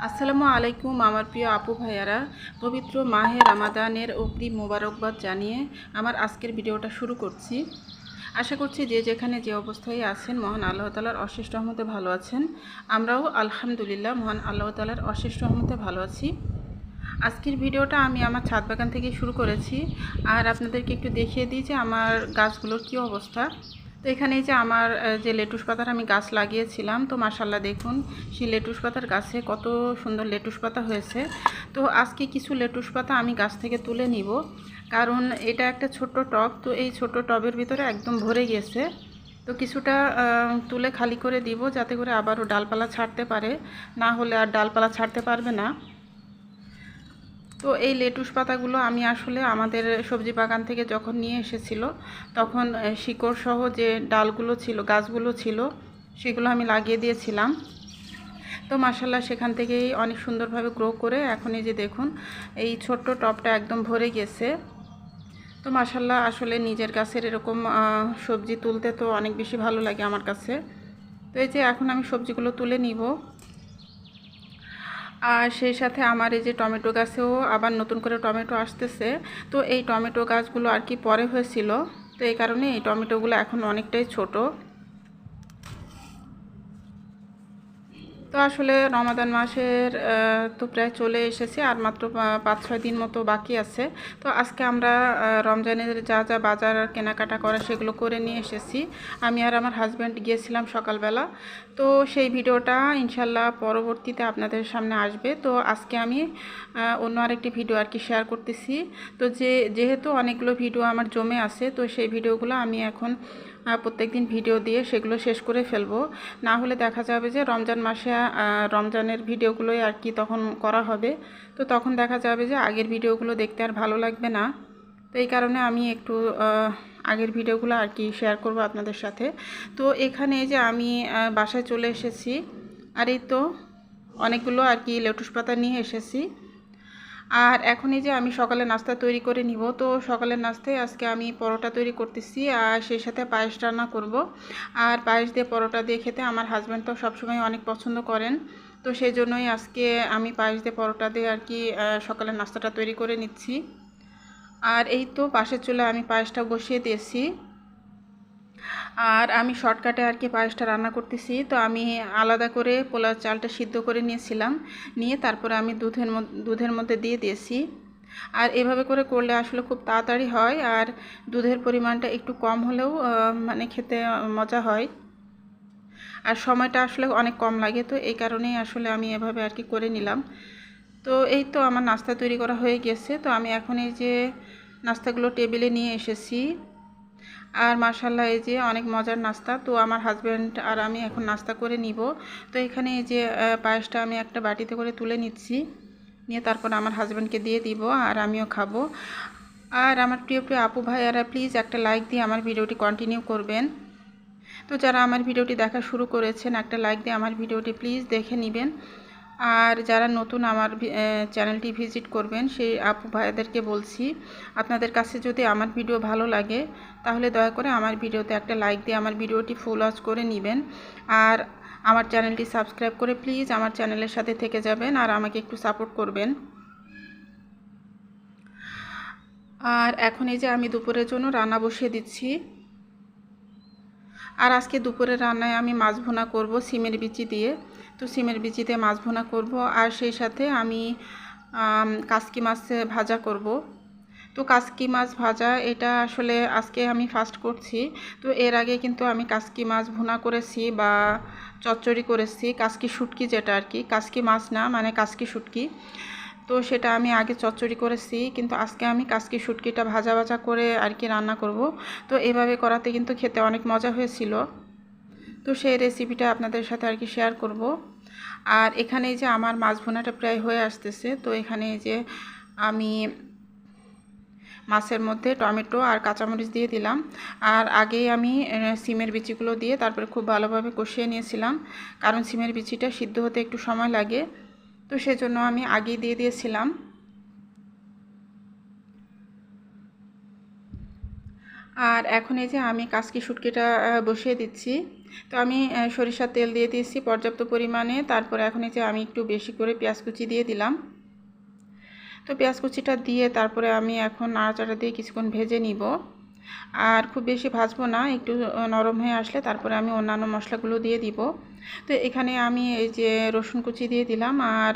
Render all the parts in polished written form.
আসসালামু আলাইকুম আমার প্রিয় আপু ভাইয়ারা। পবিত্র মাহে রামাদানের অগ্রিম মোবারকবাদ জানিয়ে আমার আজকের ভিডিওটা শুরু করছি। আশা করছি যে যেখানে যে অবস্থায় আছেন মহান আল্লাহ তাআলার অশেষ রহমতে ভালো আছেন। আমরাও আলহামদুলিল্লাহ মহান আল্লাহ তাআলার অশেষ রহমতে ভালো আছি। আজকের ভিডিওটা আমি আমার ছাদ বাগান থেকে শুরু করেছি। আর আপনাদেরকে একটু দেখিয়ে দিই যে আমার গাছগুলোর কী অবস্থা। তো এখানে যে আমার যে লেটুস পাতার আমি গাছ লাগিয়েছিলাম, তো মাশাআল্লাহ দেখুন সেই লেটুস পাতার গাছে কত সুন্দর লেটুস পাতা হয়েছে। তো আজকে কিছু লেটুস পাতা আমি গাছ থেকে তুলে নিব, কারণ এটা একটা ছোট্ট টব। তো এই ছোট্ট টবের ভিতরে একদম ভরে গেছে। তো কিছুটা তুলে খালি করে দিব, যাতে করে আবারও ডালপালা ছাড়তে পারে, না হলে আর ডালপালা ছাড়তে পারবে না। তো এই লেটুস পাতাগুলো আমি আসলে আমাদের সবজি বাগান থেকে যখন নিয়ে এসেছিল, তখন শিকড় সহ যে ডালগুলো ছিল, গাছগুলো ছিল, সেগুলো আমি লাগিয়ে দিয়েছিলাম। তো মাশাআল্লাহ সেখান থেকেই অনেক সুন্দরভাবে গ্রো করে এখন এই যে দেখুন এই ছোট্ট টবটা একদম ভরে গেছে। তো মাশাআল্লাহ আসলে নিজের গাছের এরকম সবজি তুলতে তো অনেক বেশি ভালো লাগে আমার কাছে। তো এই যে এখন আমি সবজিগুলো তুলে নিব। আর সেই সাথে আমার এই যে টমেটো গাছেও আবার নতুন করে টমেটো আসতেছে। তো এই টমেটো গাছগুলো আর কি পরে হয়েছিল, তো এই কারণে এই টমেটোগুলো এখন অনেকটাই ছোট। তো আসলে রমাদান মাসের তো প্রায় চলে এসেছে, আর মাত্র 5-6 দিন মতো বাকি আছে। তো আজকে আমরা রমজানের যা যা বাজার কেনাকাটা করা সেগুলো করে নিয়ে এসেছি। আমি আর আমার হাজব্যান্ড গিয়েছিলাম সকালবেলা। তো সেই ভিডিওটা ইনশাল্লাহ পরবর্তীতে আপনাদের সামনে আসবে। তো আজকে আমি অন্য আরেকটি ভিডিও আর কি শেয়ার করতেছি। তো যেহেতু অনেকগুলো ভিডিও আমার জমে আছে, তো সেই ভিডিওগুলো আমি এখন প্রত্যেক দিন ভিডিও দিয়ে সেগুলো শেষ করে ফেলবো। না হলে দেখা যাবে যে রমজান মাসে রমজানের ভিডিওগুলোই আর কি তখন করা হবে। তো তখন দেখা যাবে যে আগের ভিডিওগুলো দেখতে আর ভালো লাগবে না। তো এই কারণে আমি একটু আগের ভিডিওগুলো আর কি শেয়ার করব আপনাদের সাথে। তো এখানে যে আমি বাসায় চলে এসেছি, আর এই তো অনেকগুলো আর কি লেটুস পাতা নিয়ে এসেছি। আর এখন এই যে আমি সকালে নাস্তা তৈরি করে নিব। তো সকালের নাস্তায় আজকে আমি পরোটা তৈরি করতেছি, আর সেই সাথে পায়েস রান্না করব। আর পায়েস দিয়ে পরোটা দিয়ে খেতে আমার হাজব্যান্ড তো সবসময় অনেক পছন্দ করেন। তো সেই জন্যই আজকে আমি পায়েস দিয়ে পরোটা দিয়ে আর কি সকালের নাস্তাটা তৈরি করে নিচ্ছি। আর এই তো পাশের চুলে আমি পায়েসটা বসিয়ে দিয়েছি। আর আমি শর্টকাটে আর কি পায়েসটা রান্না করতেছি। তো আমি আলাদা করে পোলাও চালটা সিদ্ধ করে নিয়েছিলাম, নিয়ে তারপরে আমি দুধের মধ্যে দিয়ে দিয়েছি। আর এভাবে করে করলে আসলে খুব তাড়াতাড়ি হয়, আর দুধের পরিমাণটা একটু কম হলেও মানে খেতে মজা হয়, আর সময়টা আসলে অনেক কম লাগে। তো এই কারণেই আসলে আমি এভাবে আর কি করে নিলাম। তো এই তো আমার নাস্তা তৈরি করা হয়ে গেছে। তো আমি এখন এই যে নাস্তাগুলো টেবিলে নিয়ে এসেছি। আর মাশাআল্লাহ এই যে অনেক মজার নাস্তা। তো আমার হাজব্যান্ড আর আমি এখন নাস্তা করে নিব। তো এখানে এই যে পায়েসটা আমি একটা বাটিতে করে তুলে নিচ্ছি, নিয়ে তারপর আমার হাজব্যান্ডকে দিয়ে দিব, আর আমিও খাবো। আর আমার প্রিয় প্রিয় আপু ভাইয়ারা প্লিজ একটা লাইক দিয়ে আমার ভিডিওটি কন্টিনিউ করবেন। তো যারা আমার ভিডিওটি দেখা শুরু করেছেন, একটা লাইক দিয়ে আমার ভিডিওটি প্লিজ দেখে নেবেন। আর যারা নতুন আমার চ্যানেলটি ভিজিট করবেন সেই আপু ভাইয়াদেরকে বলছি, আপনাদের কাছে যদি আমার ভিডিও ভালো লাগে তাহলে দয়া করে আমার ভিডিওতে একটা লাইক দিয়ে আমার ভিডিওটি ফুল ওয়াচ করে নেবেন। আর আমার চ্যানেলটি সাবস্ক্রাইব করে প্লিজ আমার চ্যানেলের সাথে থেকে যাবেন, আর আমাকে একটু সাপোর্ট করবেন। আর এখন এই যে আমি দুপুরের জন্য রান্না বসিয়ে দিচ্ছি। আর আজকে দুপুরের রান্নায় আমি মাছ ভুনা করব সিমের বিচি দিয়ে। তো সিমের বিচিতে মাছ ভুনা করব, আর সেই সাথে আমি কাসকি মাছ ভাজা করব। তো কাসকি মাছ ভাজা এটা আসলে আজকে আমি ফার্স্ট করছি। তো এর আগে কিন্তু আমি কাসকি মাছ ভুনা করেছি বা চচ্চড়ি করেছি, কাসকি শুটকি যেটা আর কি, কাসকি মাছ না মানে কাসকি শুটকি। তো সেটা আমি আগে চচ্চড়ি করেছি, কিন্তু আজকে আমি কাসকি শুটকিটা ভাজা ভাজা করে আর কি রান্না করব। তো এভাবে করাতে কিন্তু খেতে অনেক মজা হয়েছিল। তো সেই রেসিপিটা আপনাদের সাথে আর কি শেয়ার করব। আর এখানে যে আমার মাছ ভুনাটা প্রায় হয়ে আসতেছে। তো এখানে যে আমি মাছের মধ্যে টমেটো আর কাঁচামরিচ দিয়ে দিলাম। আর আগেই আমি সিমের বিচিগুলো দিয়ে তারপরে খুব ভালোভাবে কষিয়ে নিয়েছিলাম, কারণ সিমের বিচিটা সিদ্ধ হতে একটু সময় লাগে। তো সেজন্য আমি আগেই দিয়ে দিয়েছিলাম। আর এখন এই যে আমি কাসকি শুটকিটা বসিয়ে দিচ্ছি। তো আমি সরিষার তেল দিয়ে দিয়েছি পর্যাপ্ত পরিমাণে। তারপরে এখন এই যে আমি একটু বেশি করে পেঁয়াজ কুচি দিয়ে দিলাম। তো পেঁয়াজ কুচিটা দিয়ে তারপরে আমি এখন নাড়াচাড়া দিয়ে কিছুক্ষণ ভেজে নিব। আর খুব বেশি ভাজবো না, একটু নরম হয়ে আসলে তারপরে আমি অন্যান্য মশলাগুলো দিয়ে দিব। তো এখানে আমি এই যে রসুন কুচি দিয়ে দিলাম, আর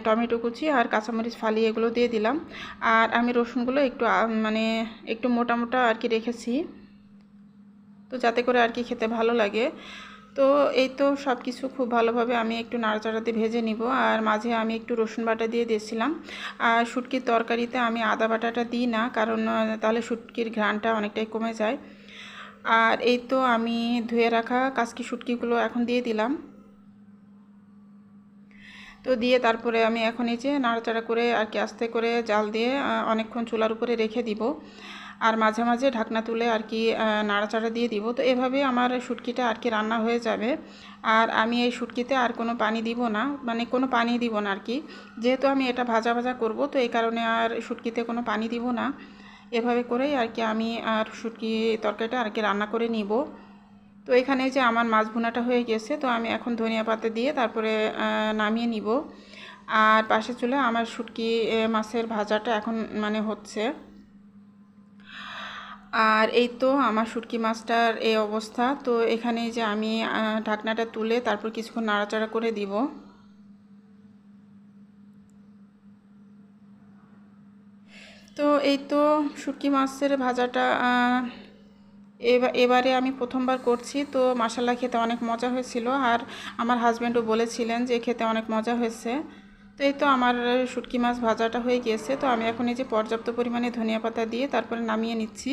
টমেটো কুচি আর কাঁচামরিচ ফালি এগুলো দিয়ে দিলাম। আর আমি রসুনগুলো একটু মানে একটু মোটা মোটা আর কি রেখেছি, তো যাতে করে আর কি খেতে ভালো লাগে। তো এই তো সব কিছু খুব ভালোভাবে আমি একটু নাড়াচাড়াতে ভেজে নিব। আর মাঝে আমি একটু রসুন বাটা দিয়ে দিয়েছিলাম। আর শুটকির তরকারিতে আমি আদা বাটাটা দিই না, কারণ তাহলে শুটকির ঘ্রাণটা অনেকটাই কমে যায়। আর এই তো আমি ধুয়ে রাখা কাচকি শুটকিগুলো এখন দিয়ে দিলাম। তো দিয়ে তারপরে আমি এখন এই যে নাড়াচাড়া করে আর কি আস্তে করে জাল দিয়ে অনেকক্ষণ চুলার উপরে রেখে দিব। আর মাঝে মাঝে ঢাকনা তুলে আর কি নাড়াচাড়া দিয়ে দিব। তো এভাবে আমার শুটকিটা আর কি রান্না হয়ে যাবে। আর আমি এই শুটকিতে আর কোনো পানি দিব না, মানে কোনো পানি দিব না আর কি, যেহেতু আমি এটা ভাজা ভাজা করব, তো এই কারণে আর শুটকিতে কোনো পানি দিব না। এভাবে করেই আর কি আমি আর শুটকি তরকারিটা আর কি রান্না করে নিব। তো এখানে যে আমার মাছ ভুনাটা হয়ে গেছে, তো আমি এখন ধনিয়া পাতা দিয়ে তারপরে নামিয়ে নিব। আর পাশে চুলে আমার শুটকি মাছের ভাজাটা এখন মানে হচ্ছে। আর এই তো আমার শুটকি মাছটার এই অবস্থা। তো এখানে যে আমি ঢাকনাটা তুলে তারপর কিছুক্ষণ নাড়াচাড়া করে দিব। তো এই তো শুটকি মাছের ভাজাটা এবারে আমি প্রথমবার করছি, তো মাশাআল্লাহ খেতে অনেক মজা হয়েছিল। আর আমার হাজব্যান্ডও বলেছিলেন যে খেতে অনেক মজা হয়েছে। তো এই তো আমার শুটকি মাছ ভাজাটা হয়ে গিয়েছে। তো আমি এখন এই যে পর্যাপ্ত পরিমাণে ধনিয়া পাতা দিয়ে তারপরে নামিয়ে নিচ্ছি।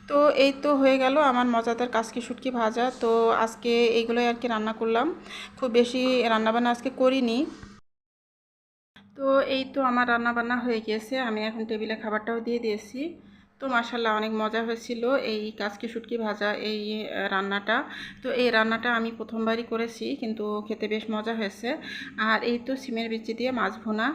তো এই তো হয়ে গেল আমার মজাদার কাচকি শুটকি ভাজা। তো আজকে এইগুলোই আর কি রান্না করলাম, খুব বেশি রান্নাবান্না আজকে করিনি। তো এই তো আমার রান্না বান্না হয়ে গেছে, আমি এখন টেবিলে খাবারটাও দিয়ে দিয়েছি। তো মাশাআল্লাহ অনেক মজা হয়েছিল এই কাচকি শুটকি ভাজা এই রান্নাটা। তো এই রান্নাটা আমি প্রথমবারই করেছি, কিন্তু খেতে বেশ মজা হয়েছে। আর এই তো সিমের বিচি দিয়ে মাছ ভুনা।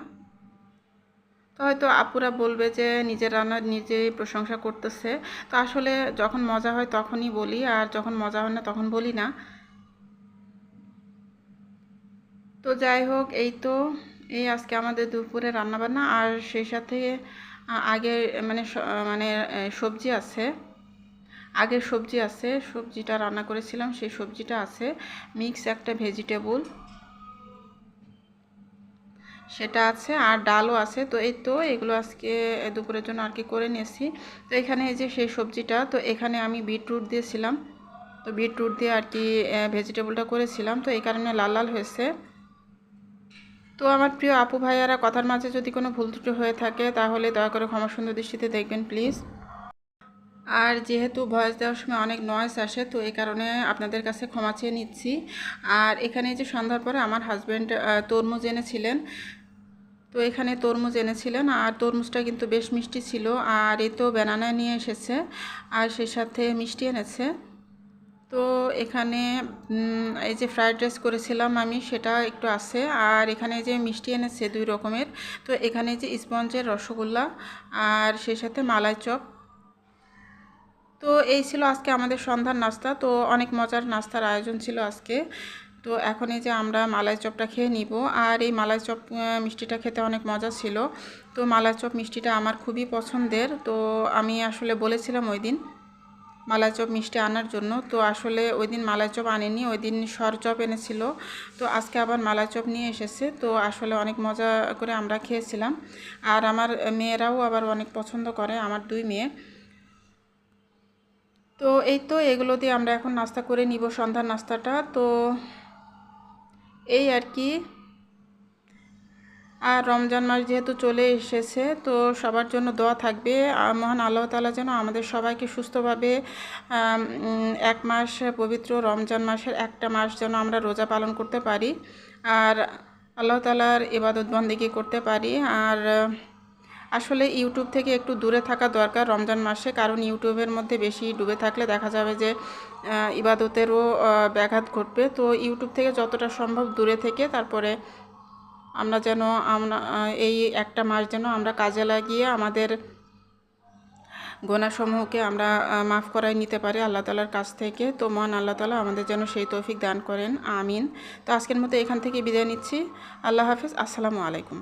তো হয়তো আপুরা বলবে যে নিজের রান্নার নিজেই প্রশংসা করতেছে। তো আসলে যখন মজা হয় তখনই বলি, আর যখন মজা হয় না তখন বলি না। তো যাই হোক, এই তো এই আজকে আমাদের দুপুরে রান্নাবান্না। আর সেই সাথে আগে মানে মানে সবজি আছে, আগের সবজি আছে, সবজিটা রান্না করেছিলাম সেই সবজিটা আছে, মিক্স একটা ভেজিটেবল সেটা আছে, আর ডালও আছে। তো এই তো এগুলো আজকে দুপুরের জন্য আর কি করে নিয়েছি। তো এখানে এই যে সেই সবজিটা, তো এখানে আমি বিটরুট দিয়েছিলাম। তো বিটরুট দিয়ে আর কি ভেজিটেবলটা করেছিলাম, তো এই কারণে লাল লাল হয়েছে। তো আমার প্রিয় আপু ভাইয়ারা, কথার মাঝে যদি কোনো ভুল ত্রুটি হয়ে থাকে তাহলে দয়া করে ক্ষমা সুন্দর দৃষ্টিতে দেখবেন প্লিজ। আর যেহেতু ভয়েস দেওয়ার সময় অনেক নয়েজ আসে, তো এই কারণে আপনাদের কাছে ক্ষমা চেয়ে নিচ্ছি। আর এখানে যে সন্ধ্যার পরে আমার হাজব্যান্ড তরমুজ এনেছিলেন। তো এখানে তরমুজ এনেছিলেন, আর তরমুজটা কিন্তু বেশ মিষ্টি ছিল। আর এই তো ব্যানানা নিয়ে এসেছে, আর সেই সাথে মিষ্টি এনেছে। তো এখানে এই যে ফ্রাইড রাইস করেছিলাম আমি, সেটা একটু আছে। আর এখানে যে মিষ্টি এনেছে 2 রকমের। তো এখানে যে স্পঞ্জের রসগোল্লা, আর সেই সাথে মালাই চপ। তো এই ছিল আজকে আমাদের সন্ধ্যার নাস্তা। তো অনেক মজার নাস্তার আয়োজন ছিল আজকে। তো এখন এই যে আমরা মালাই চপটা খেয়ে নিব। আর এই মালাই চপ মিষ্টিটা খেতে অনেক মজা ছিল। তো মালাই চপ মিষ্টিটা আমার খুবই পছন্দের। তো আমি আসলে বলেছিলাম ওই দিন মালাই চপ মিষ্টি আনার জন্য, তো আসলে ওই দিন মালাই চপ আনেনি, ওই দিন সর চপ এনেছিল। তো আজকে আবার মালাই চপ নিয়ে এসেছে। তো আসলে অনেক মজা করে আমরা খেয়েছিলাম। আর আমার মেয়েরাও আবার অনেক পছন্দ করে, আমার 2 মেয়ে। তো এই তো এগুলো দিয়ে আমরা এখন নাস্তা করে নিব, সন্ধ্যার নাস্তাটা। তো এই আর কি। আর রমজান মাস যেহেতু চলে এসেছে, তো সবার জন্য দোয়া থাকবে মহান আল্লাহ তাআলা যেন আমাদের সবাইকে সুস্থভাবে 1 মাস পবিত্র রমজান মাসের একটা মাস যেন আমরা রোজা পালন করতে পারি, আর আল্লাহ তাআলার ইবাদত বন্দেগী করতে পারি। আর আসলে ইউটিউব থেকে একটু দূরে থাকা দরকার রমজান মাসে, কারণ ইউটিউবের মধ্যে বেশি ডুবে থাকলে দেখা যাবে যে ইবাদতেরও ব্যাঘাত ঘটবে। তো ইউটিউব থেকে যতটা সম্ভব দূরে থেকে তারপরে আমরা এই একটা মাস যেন আমরা কাজে লাগিয়ে আমাদের গুনাহসমূহকে আমরা মাফ করাই নিতে পারি আল্লাহ তাআলার কাছ থেকে। তো মহান আল্লাহ তাআলা আমাদের যেন সেই তৌফিক দান করেন, আমিন। তো আজকের মতো এখান থেকে বিদায় নিচ্ছি। আল্লাহ হাফেজ, আসসালামু আলাইকুম।